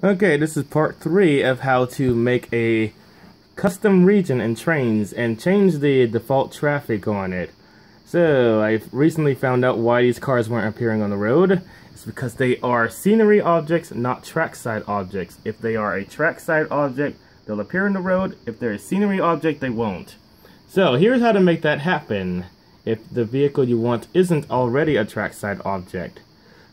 Okay, this is part 3 of how to make a custom region in Trainz and change the default traffic on it. So, I've recently found out why these cars weren't appearing on the road. It's because they are scenery objects, not trackside objects. If they are a trackside object, they'll appear on the road. If they're a scenery object, they won't. So, here's how to make that happen if the vehicle you want isn't already a trackside object.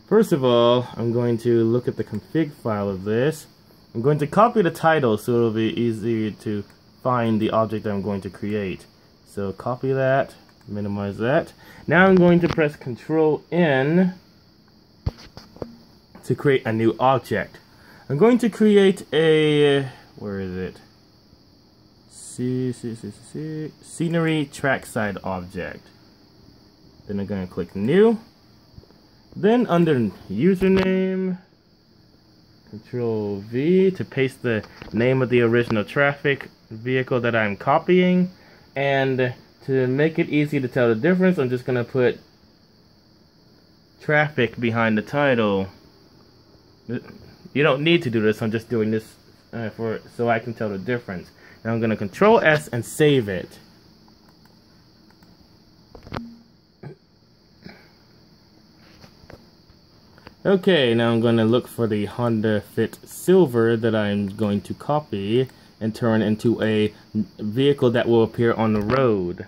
First of all, I'm going to look at the config file of this. I'm going to copy the title so it'll be easier to find the object that I'm going to create. So copy that, minimize that. Now I'm going to press Control N to create a new object. I'm going to create a, where is it? Scenery trackside object. Then I'm going to click New. Then under username, Control V to paste the name of the original traffic vehicle that I'm copying. And to make it easy to tell the difference, I'm just going to put traffic behind the title. You don't need to do this, I'm just doing this so I can tell the difference. Now I'm going to Control S and save it. Okay, now I'm going to look for the Honda Fit Silver that I'm going to copy and turn into a vehicle that will appear on the road.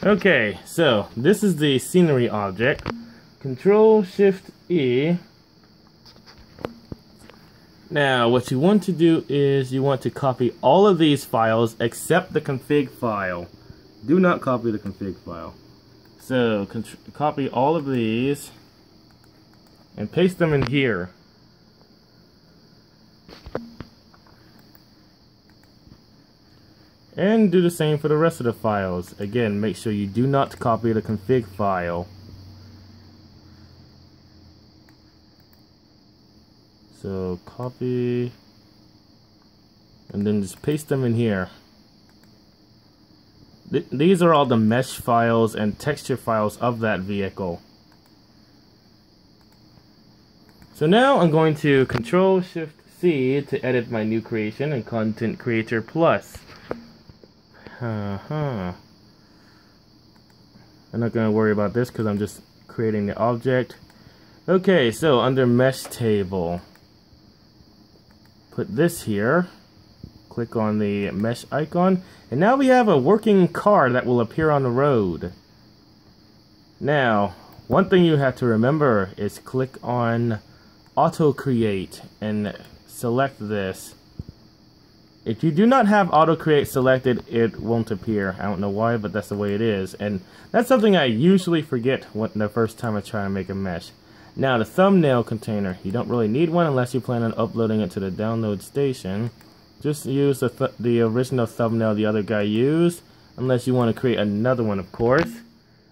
Okay, so this is the scenery object. Control Shift E. Now, what you want to do is you want to copy all of these files except the config file. Do not copy the config file. So, copy all of these and paste them in here. And do the same for the rest of the files. Again, make sure you do not copy the config file. So copy, and then just paste them in here. These are all the mesh files and texture files of that vehicle. So now I'm going to Control Shift C to edit my new creation in Content Creator Plus. I'm not going to worry about this because I'm just creating the object. Okay, so under Mesh Table, put this here, click on the mesh icon, and now we have a working car that will appear on the road. Now, one thing you have to remember is click on Auto Create and select this. If you do not have Auto Create selected, it won't appear. I don't know why, but that's the way it is. And that's something I usually forget the first time I try to make a mesh. Now the thumbnail container, you don't really need one unless you plan on uploading it to the download station. Just use the original thumbnail the other guy used, unless you want to create another one, of course.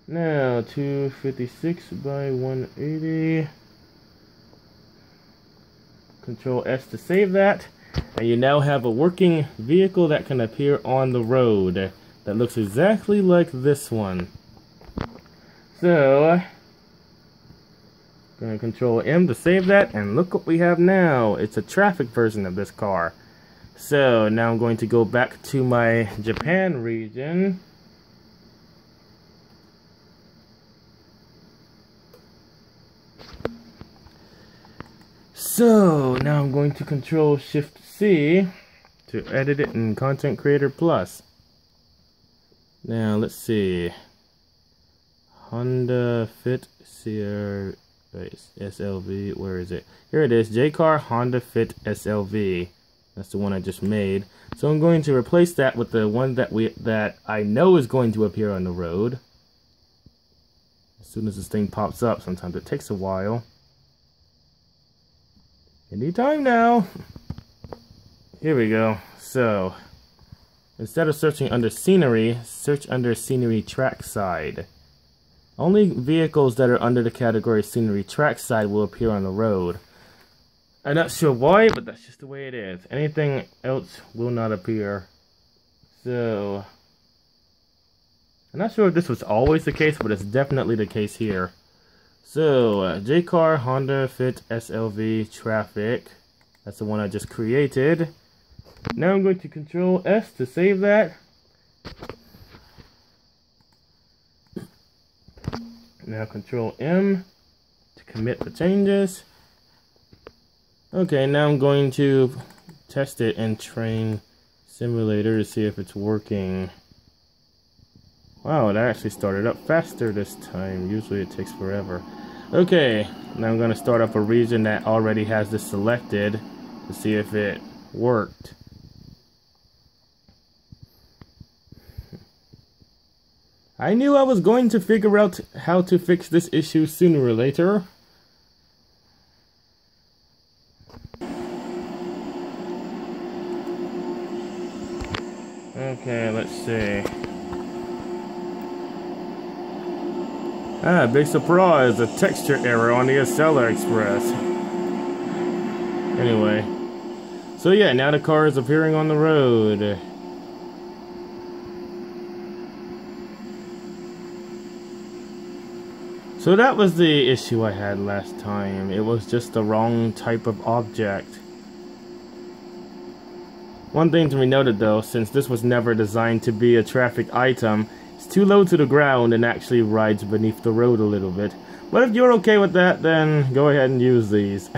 Now 256 by 180. Control S to save that. And you now have a working vehicle that can appear on the road that looks exactly like this one. So going to Control M to save that, and look what we have now. It's a traffic version of this car. So now I'm going to go back to my Japan region. So now I'm going to Control Shift C to edit it in Content Creator Plus. Now let's see. Honda Fit Sierra SLV, where is it? Here it is, JCar Honda Fit SLV. That's the one I just made. So I'm going to replace that with the one that I know is going to appear on the road. As soon as this thing pops up, sometimes it takes a while. Anytime now. Here we go. So instead of searching under scenery, search under scenery trackside. Only vehicles that are under the category scenery trackside will appear on the road. I'm not sure why, but that's just the way it is. Anything else will not appear. So I'm not sure if this was always the case, but it's definitely the case here. So, JCar Honda Fit SLV traffic. That's the one I just created. Now I'm going to Control S to save that. Now Control M to commit the changes. Okay, now I'm going to test it in Train Simulator to see if it's working. Wow, it actually started up faster this time. Usually it takes forever. Okay, now I'm going to start up a region that already has this selected to see if it worked. I knew I was going to figure out how to fix this issue sooner or later. Okay, let's see. Ah, big surprise, a texture error on the Acela Express. Anyway. So yeah, now the car is appearing on the road. So that was the issue I had last time. It was just the wrong type of object. One thing to be noted though, since this was never designed to be a traffic item, it's too low to the ground and actually rides beneath the road a little bit. But if you're okay with that, then go ahead and use these.